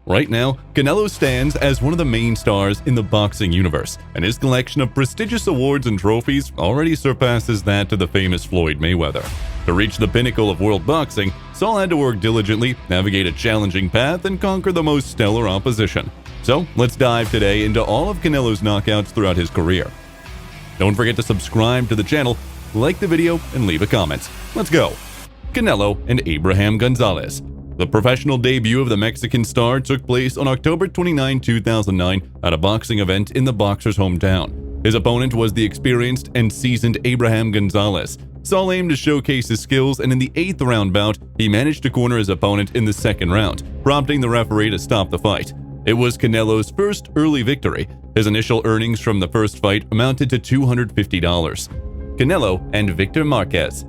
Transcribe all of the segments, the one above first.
Right now, Canelo stands as one of the main stars in the boxing universe, and his collection of prestigious awards and trophies already surpasses that of the famous Floyd Mayweather. To reach the pinnacle of world boxing, Saul had to work diligently, navigate a challenging path, and conquer the most stellar opposition. So, let's dive today into all of Canelo's knockouts throughout his career. Don't forget to subscribe to the channel, like the video, and leave a comment. Let's go! Canelo and Abraham Gonzalez. The professional debut of the Mexican star took place on October 29, 2009 at a boxing event in the boxer's hometown. His opponent was the experienced and seasoned Abraham Gonzalez. Saul aimed to showcase his skills, and in the 8th round bout, he managed to corner his opponent in the 2nd round, prompting the referee to stop the fight. It was Canelo's first early victory. His initial earnings from the first fight amounted to $250. Canelo and Victor Marquez.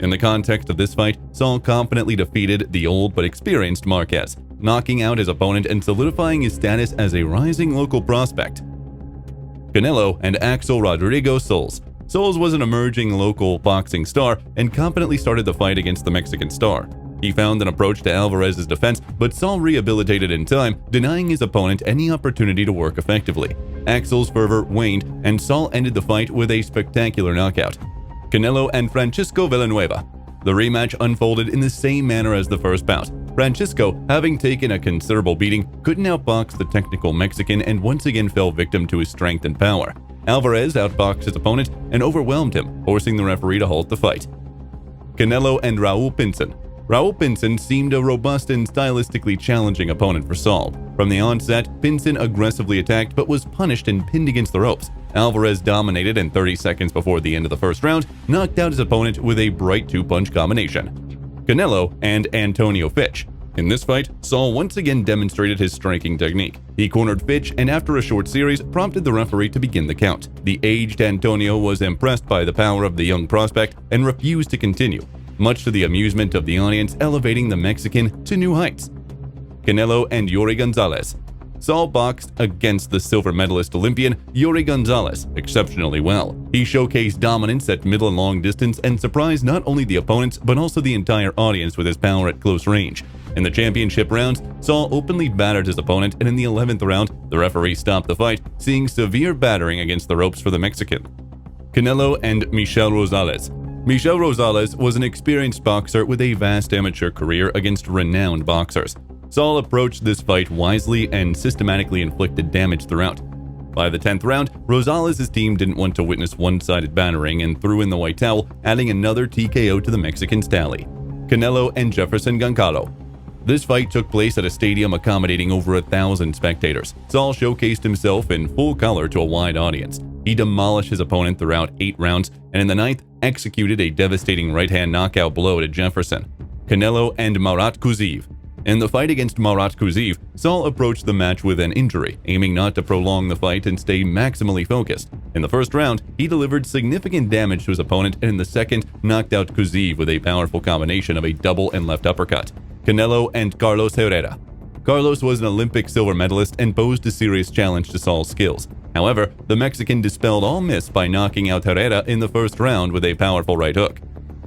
In the context of this fight, Saul confidently defeated the old but experienced Marquez, knocking out his opponent and solidifying his status as a rising local prospect. Canelo and Axel Rodrigo Souls. Souls was an emerging local boxing star and confidently started the fight against the Mexican star. He found an approach to Alvarez's defense, but Saul rehabilitated in time, denying his opponent any opportunity to work effectively. Axel's fervor waned, and Saul ended the fight with a spectacular knockout. Canelo and Francisco Villanueva. The rematch unfolded in the same manner as the first bout. Francisco, having taken a considerable beating, couldn't outbox the technical Mexican and once again fell victim to his strength and power. Alvarez outboxed his opponent and overwhelmed him, forcing the referee to halt the fight. Canelo and Raul Pinson. Raul Pinson seemed a robust and stylistically challenging opponent for Saul. From the onset, Pinson aggressively attacked but was punished and pinned against the ropes. Alvarez dominated and 30 seconds before the end of the first round, knocked out his opponent with a bright two-punch combination. Canelo and Antonio Fitch. In this fight, Saul once again demonstrated his striking technique. He cornered Fitch and after a short series, prompted the referee to begin the count. The aged Antonio was impressed by the power of the young prospect and refused to continue, much to the amusement of the audience, elevating the Mexican to new heights. Canelo and Yuri Gonzalez. Saul boxed against the silver medalist Olympian Yuri Gonzalez exceptionally well. He showcased dominance at middle and long distance and surprised not only the opponents but also the entire audience with his power at close range. In the championship rounds, Saul openly battered his opponent, and in the 11th round, the referee stopped the fight, seeing severe battering against the ropes for the Mexican. Canelo and Michel Rosales. Michel Rosales was an experienced boxer with a vast amateur career against renowned boxers. Saul approached this fight wisely and systematically inflicted damage throughout. By the 10th round, Rosales' team didn't want to witness one-sided battering and threw in the white towel, adding another TKO to the Mexican's tally. Canelo and Jefferson Goncalves. This fight took place at a stadium accommodating over 1,000 spectators. Saul showcased himself in full color to a wide audience. He demolished his opponent throughout 8 rounds, and in the 9th, executed a devastating right-hand knockout blow to Jefferson. Canelo and Marat Kuziv. In the fight against Marat Kuziv, Saul approached the match with an injury, aiming not to prolong the fight and stay maximally focused. In the first round, he delivered significant damage to his opponent, and in the second, knocked out Kuziv with a powerful combination of a double and left uppercut. Canelo and Carlos Herrera. Carlos was an Olympic silver medalist and posed a serious challenge to Saul's skills. However, the Mexican dispelled all myths by knocking out Herrera in the first round with a powerful right hook.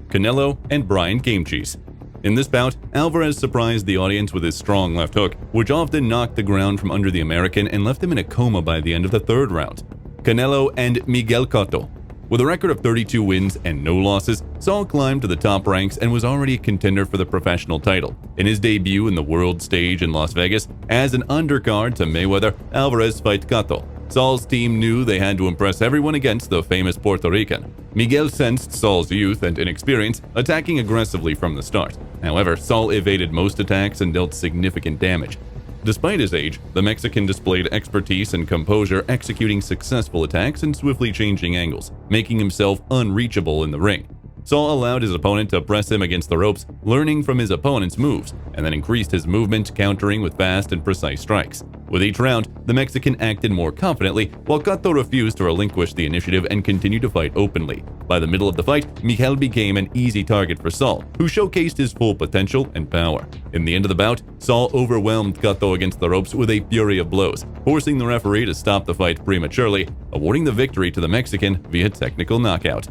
Canelo and Brian Gamecheese. In this bout, Alvarez surprised the audience with his strong left hook, which often knocked the ground from under the American and left him in a coma by the end of the 3rd round. Canelo and Miguel Cotto. With a record of 32 wins and no losses, Saul climbed to the top ranks and was already a contender for the professional title. In his debut in the world stage in Las Vegas, as an undercard to Mayweather, Alvarez fight Cotto. Saul's team knew they had to impress everyone against the famous Puerto Rican. Miguel sensed Saul's youth and inexperience, attacking aggressively from the start. However, Saul evaded most attacks and dealt significant damage. Despite his age, the Mexican displayed expertise and composure, executing successful attacks and swiftly changing angles, making himself unreachable in the ring. Saul allowed his opponent to press him against the ropes, learning from his opponent's moves, and then increased his movement, countering with fast and precise strikes. With each round, the Mexican acted more confidently, while Cotto refused to relinquish the initiative and continued to fight openly. By the middle of the fight, Miguel became an easy target for Saul, who showcased his full potential and power. In the end of the bout, Saul overwhelmed Cotto against the ropes with a fury of blows, forcing the referee to stop the fight prematurely, awarding the victory to the Mexican via technical knockout.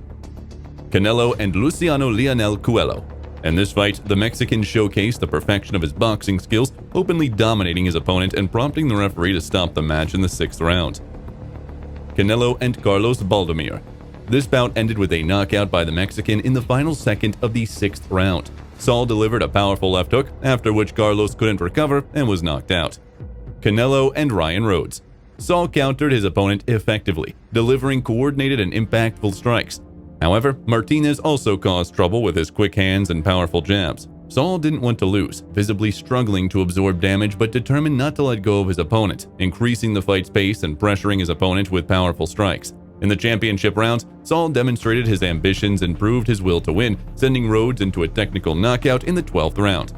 Canelo and Luciano Leonel Cuello. In this fight, the Mexican showcased the perfection of his boxing skills, openly dominating his opponent and prompting the referee to stop the match in the 6th round. Canelo and Carlos Baldomir. This bout ended with a knockout by the Mexican in the final second of the 6th round. Saul delivered a powerful left hook, after which Carlos couldn't recover and was knocked out. Canelo and Ryan Rhodes. Saul countered his opponent effectively, delivering coordinated and impactful strikes. However, Martinez also caused trouble with his quick hands and powerful jabs. Saul didn't want to lose, visibly struggling to absorb damage but determined not to let go of his opponent, increasing the fight's pace and pressuring his opponent with powerful strikes. In the championship rounds, Saul demonstrated his ambitions and proved his will to win, sending Rhodes into a technical knockout in the 12th round.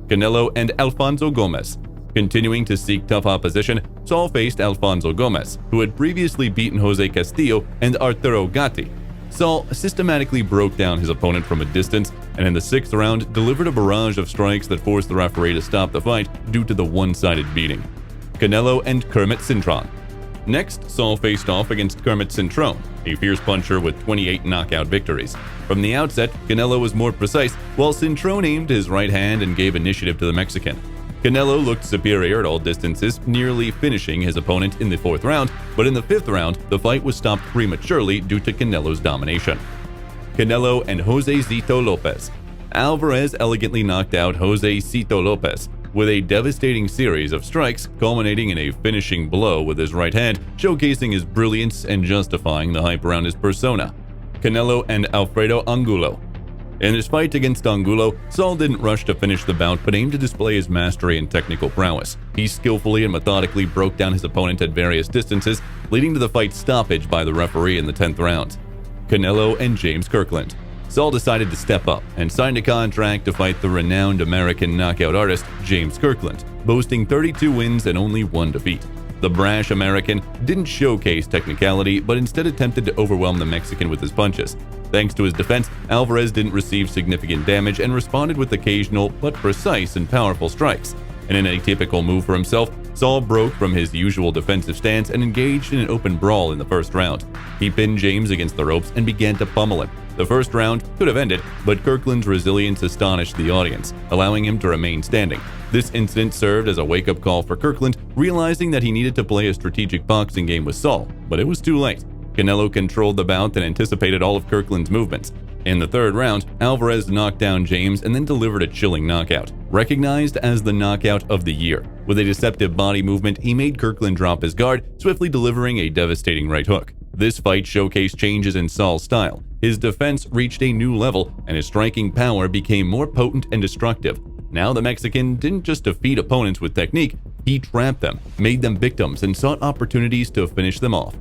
Canelo and Alfonso Gomez. Continuing to seek tough opposition, Saul faced Alfonso Gomez, who had previously beaten Jose Castillo and Arturo Gatti. Saul systematically broke down his opponent from a distance and in the 6th round delivered a barrage of strikes that forced the referee to stop the fight due to the one-sided beating. Canelo and Kermit Cintron. Next, Saul faced off against Kermit Cintron, a fierce puncher with 28 knockout victories. From the outset, Canelo was more precise, while Cintron aimed his right hand and gave initiative to the Mexican. Canelo looked superior at all distances, nearly finishing his opponent in the 4th round, but in the 5th round, the fight was stopped prematurely due to Canelo's domination. Canelo and Jose Zito Lopez. Alvarez elegantly knocked out Jose Zito Lopez with a devastating series of strikes, culminating in a finishing blow with his right hand, showcasing his brilliance and justifying the hype around his persona. Canelo and Alfredo Angulo. In his fight against Angulo, Saul didn't rush to finish the bout but aimed to display his mastery and technical prowess. He skillfully and methodically broke down his opponent at various distances, leading to the fight's stoppage by the referee in the 10th round. Canelo and James Kirkland. Saul decided to step up and signed a contract to fight the renowned American knockout artist James Kirkland, boasting 32 wins and only 1 defeat. The brash American didn't showcase technicality but instead attempted to overwhelm the Mexican with his punches. Thanks to his defense, Alvarez didn't receive significant damage and responded with occasional but precise and powerful strikes. And in a typical move for himself, Saul broke from his usual defensive stance and engaged in an open brawl in the 1st round. He pinned James against the ropes and began to pummel him. The 1st round could have ended, but Kirkland's resilience astonished the audience, allowing him to remain standing. This incident served as a wake-up call for Kirkland, realizing that he needed to play a strategic boxing game with Saul, but it was too late. Canelo controlled the bout and anticipated all of Kirkland's movements. In the 3rd round, Alvarez knocked down James and then delivered a chilling knockout, recognized as the knockout of the year. With a deceptive body movement, he made Kirkland drop his guard, swiftly delivering a devastating right hook. This fight showcased changes in Saul's style. His defense reached a new level, and his striking power became more potent and destructive. Now the Mexican didn't just defeat opponents with technique, he trapped them, made them victims, and sought opportunities to finish them off.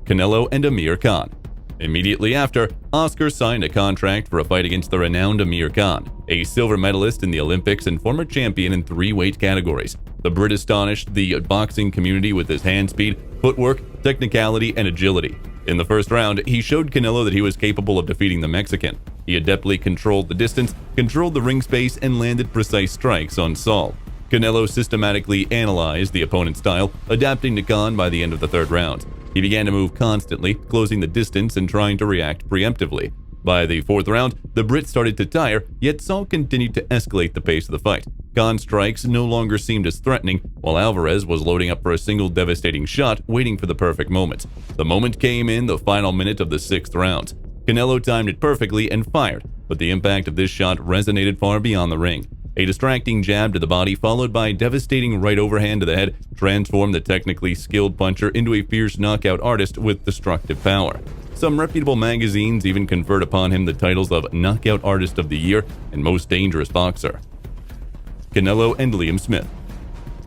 Canelo and Amir Khan. Immediately after, Oscar signed a contract for a fight against the renowned Amir Khan, a silver medalist in the Olympics and former champion in 3 weight categories. The Brit astonished the boxing community with his hand speed, footwork, technicality, and agility. In the 1st round, he showed Canelo that he was capable of defeating the Mexican. He adeptly controlled the distance, controlled the ring space, and landed precise strikes on Saul. Canelo systematically analyzed the opponent's style, adapting to Khan by the end of the 3rd round. He began to move constantly, closing the distance and trying to react preemptively. By the 4th round, the Brit started to tire, yet Saul continued to escalate the pace of the fight. Khan's strikes no longer seemed as threatening, while Alvarez was loading up for a single devastating shot, waiting for the perfect moment. The moment came in the final minute of the 6th round. Canelo timed it perfectly and fired, but the impact of this shot resonated far beyond the ring. A distracting jab to the body followed by a devastating right overhand to the head transformed the technically skilled puncher into a fierce knockout artist with destructive power. Some reputable magazines even conferred upon him the titles of Knockout Artist of the Year and Most Dangerous Boxer. Canelo and Liam Smith.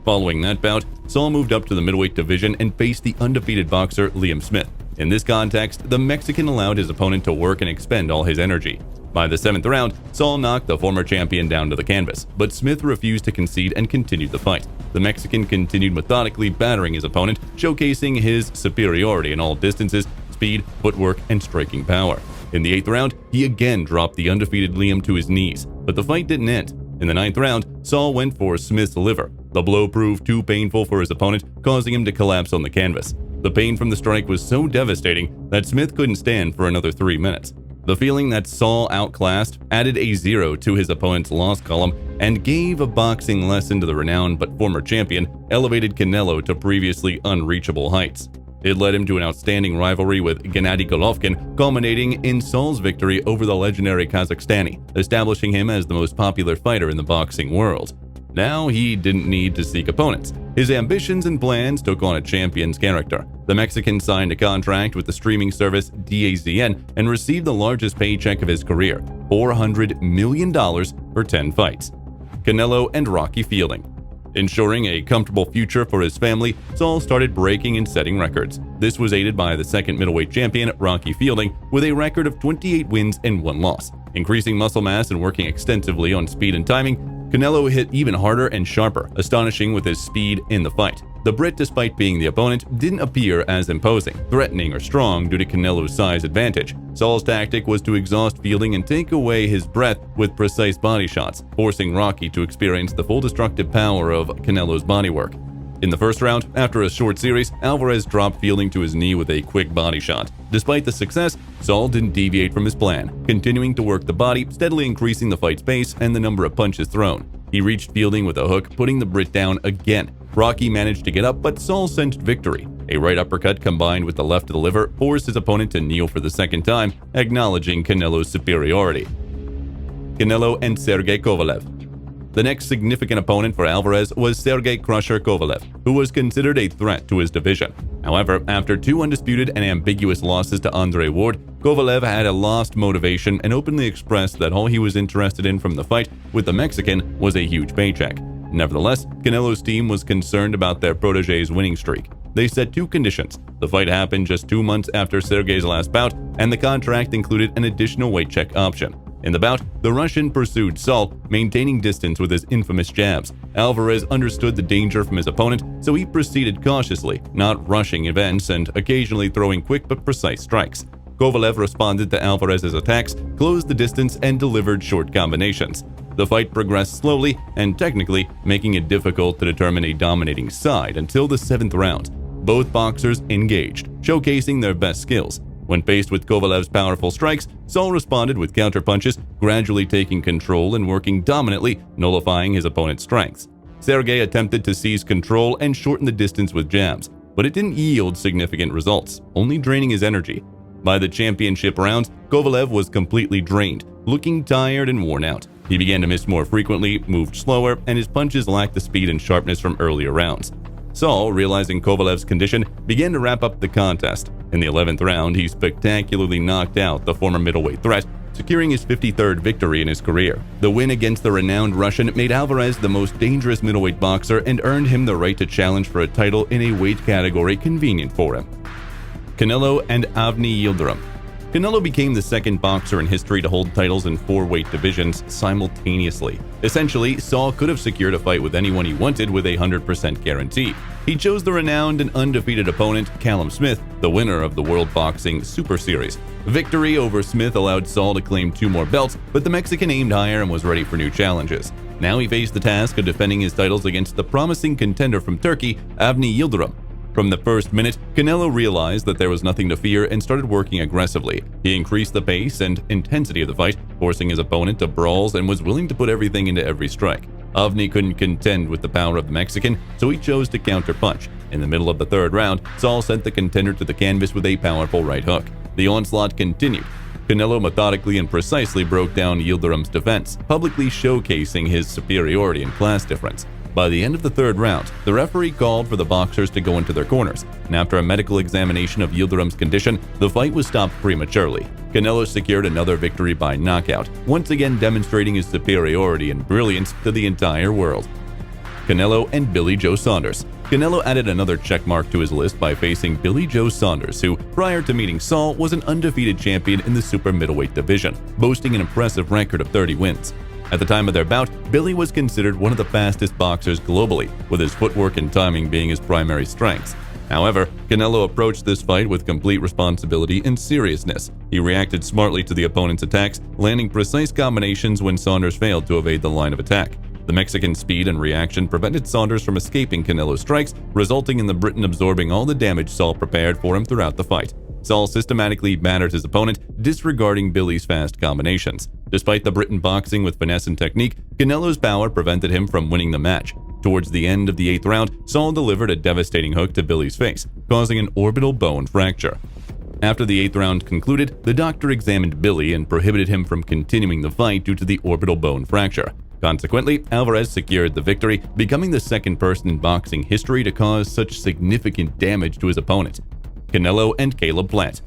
Following that bout, Saul moved up to the middleweight division and faced the undefeated boxer Liam Smith. In this context, the Mexican allowed his opponent to work and expend all his energy. By the 7th round, Saul knocked the former champion down to the canvas, but Smith refused to concede and continued the fight. The Mexican continued methodically battering his opponent, showcasing his superiority in all distances, speed, footwork, and striking power. In the 8th round, he again dropped the undefeated Liam to his knees, but the fight didn't end. In the 9th round, Saul went for Smith's liver. The blow proved too painful for his opponent, causing him to collapse on the canvas. The pain from the strike was so devastating that Smith couldn't stand for another 3 minutes. The feeling that Saul outclassed added a 0 to his opponent's loss column and gave a boxing lesson to the renowned but former champion, elevated Canelo to previously unreachable heights. It led him to an outstanding rivalry with Gennady Golovkin, culminating in Saul's victory over the legendary Kazakhstani, establishing him as the most popular fighter in the boxing world. Now he didn't need to seek opponents. His ambitions and plans took on a champion's character. The Mexican signed a contract with the streaming service DAZN and received the largest paycheck of his career, $400 million for 10 fights. Canelo and Rocky Fielding. Ensuring a comfortable future for his family, Saul started breaking and setting records. This was aided by the second middleweight champion, Rocky Fielding, with a record of 28 wins and 1 loss. Increasing muscle mass and working extensively on speed and timing, Canelo hit even harder and sharper, astonishing with his speed in the fight. The Brit, despite being the opponent, didn't appear as imposing, threatening, or strong due to Canelo's size advantage. Saul's tactic was to exhaust Fielding and take away his breath with precise body shots, forcing Rocky to experience the full destructive power of Canelo's bodywork. In the first round, after a short series, Alvarez dropped Fielding to his knee with a quick body shot. Despite the success, Saul didn't deviate from his plan, continuing to work the body, steadily increasing the fight's pace and the number of punches thrown. He reached Fielding with a hook, putting the Brit down again. Rocky managed to get up, but Saul sensed victory. A right uppercut combined with the left to the liver forced his opponent to kneel for the second time, acknowledging Canelo's superiority. Canelo and Sergey Kovalev. The next significant opponent for Alvarez was Sergey "Crusher" Kovalev, who was considered a threat to his division. However, after 2 undisputed and ambiguous losses to Andre Ward, Kovalev had a lost motivation and openly expressed that all he was interested in from the fight with the Mexican was a huge paycheck. Nevertheless, Canelo's team was concerned about their protege's winning streak. They set 2 conditions. The fight happened just 2 months after Sergey's last bout, and the contract included an additional weight check option. In the bout, the Russian pursued Saul, maintaining distance with his infamous jabs. Alvarez understood the danger from his opponent, so he proceeded cautiously, not rushing events and occasionally throwing quick but precise strikes. Kovalev responded to Alvarez's attacks, closed the distance, and delivered short combinations. The fight progressed slowly and technically, making it difficult to determine a dominating side until the 7th round. Both boxers engaged, showcasing their best skills. When faced with Kovalev's powerful strikes, Saul responded with counterpunches, gradually taking control and working dominantly, nullifying his opponent's strengths. Sergey attempted to seize control and shorten the distance with jabs, but it didn't yield significant results, only draining his energy. By the championship rounds, Kovalev was completely drained, looking tired and worn out. He began to miss more frequently, moved slower, and his punches lacked the speed and sharpness from earlier rounds. Saul, realizing Kovalev's condition, began to wrap up the contest. In the 11th round, he spectacularly knocked out the former middleweight threat, securing his 53rd victory in his career. The win against the renowned Russian made Alvarez the most dangerous middleweight boxer and earned him the right to challenge for a title in a weight category convenient for him. Canelo and Avni Yildirim. Canelo became the second boxer in history to hold titles in 4 weight divisions simultaneously. Essentially, Saul could have secured a fight with anyone he wanted with a 100% guarantee. He chose the renowned and undefeated opponent, Callum Smith, the winner of the World Boxing Super Series. Victory over Smith allowed Saul to claim 2 more belts, but the Mexican aimed higher and was ready for new challenges. Now he faced the task of defending his titles against the promising contender from Turkey, Avni Yildirim. From the first minute, Canelo realized that there was nothing to fear and started working aggressively. He increased the pace and intensity of the fight, forcing his opponent to brawls and was willing to put everything into every strike. Avni couldn't contend with the power of the Mexican, so he chose to counterpunch. In the middle of the 3rd round, Saul sent the contender to the canvas with a powerful right hook. The onslaught continued. Canelo methodically and precisely broke down Yildirim's defense, publicly showcasing his superiority and class difference. By the end of the 3rd round, the referee called for the boxers to go into their corners, and after a medical examination of Yildirim's condition, the fight was stopped prematurely. Canelo secured another victory by knockout, once again demonstrating his superiority and brilliance to the entire world. Canelo and Billy Joe Saunders. Canelo added another checkmark to his list by facing Billy Joe Saunders, who, prior to meeting Saul, was an undefeated champion in the super middleweight division, boasting an impressive record of 30 wins. At the time of their bout, Billy was considered one of the fastest boxers globally, with his footwork and timing being his primary strengths. However, Canelo approached this fight with complete responsibility and seriousness. He reacted smartly to the opponent's attacks, landing precise combinations when Saunders failed to evade the line of attack. The Mexican's speed and reaction prevented Saunders from escaping Canelo's strikes, resulting in the Briton absorbing all the damage Saul prepared for him throughout the fight. Saul systematically battered his opponent, disregarding Billy's fast combinations. Despite the Briton boxing with finesse and technique, Canelo's power prevented him from winning the match. Towards the end of the 8th round, Saul delivered a devastating hook to Billy's face, causing an orbital bone fracture. After the 8th round concluded, the doctor examined Billy and prohibited him from continuing the fight due to the orbital bone fracture. Consequently, Alvarez secured the victory, becoming the second person in boxing history to cause such significant damage to his opponent. Canelo and Caleb Plant.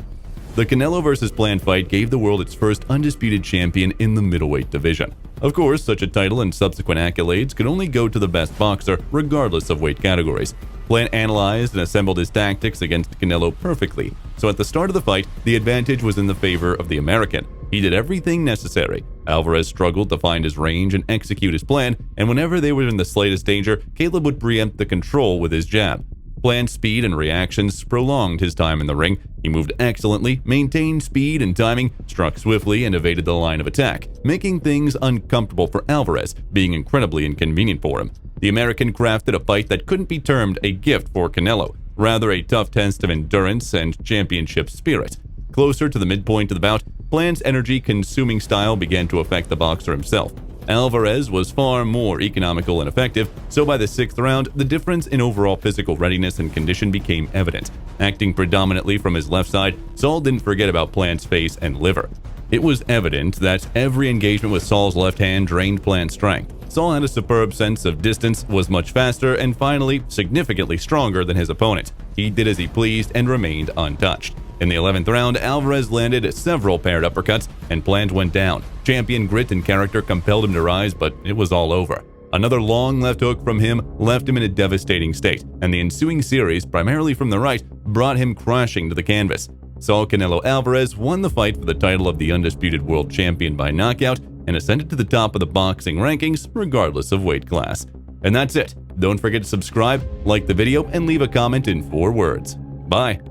The Canelo vs. Plant fight gave the world its first undisputed champion in the middleweight division. Of course, such a title and subsequent accolades could only go to the best boxer, regardless of weight categories. Plant analyzed and assembled his tactics against Canelo perfectly, so at the start of the fight, the advantage was in the favor of the American. He did everything necessary. Alvarez struggled to find his range and execute his plan, and whenever they were in the slightest danger, Caleb would preempt the control with his jab. Plant's speed and reactions prolonged his time in the ring. He moved excellently, maintained speed and timing, struck swiftly, and evaded the line of attack, making things uncomfortable for Alvarez, being incredibly inconvenient for him. The American crafted a fight that couldn't be termed a gift for Canelo, rather a tough test of endurance and championship spirit. Closer to the midpoint of the bout, Plant's energy-consuming style began to affect the boxer himself. Alvarez was far more economical and effective, so by the 6th round, the difference in overall physical readiness and condition became evident. Acting predominantly from his left side, Saul didn't forget about Plant's face and liver. It was evident that every engagement with Saul's left hand drained Plant's strength. Saul had a superb sense of distance, was much faster, and finally, significantly stronger than his opponent. He did as he pleased and remained untouched. In the 11th round, Alvarez landed several paired uppercuts, and Plant went down. Champion grit and character compelled him to rise, but it was all over. Another long left hook from him left him in a devastating state, and the ensuing series, primarily from the right, brought him crashing to the canvas. Saul Canelo Alvarez won the fight for the title of the undisputed world champion by knockout and ascended to the top of the boxing rankings regardless of weight class. And that's it. Don't forget to subscribe, like the video, and leave a comment in 4 words. Bye.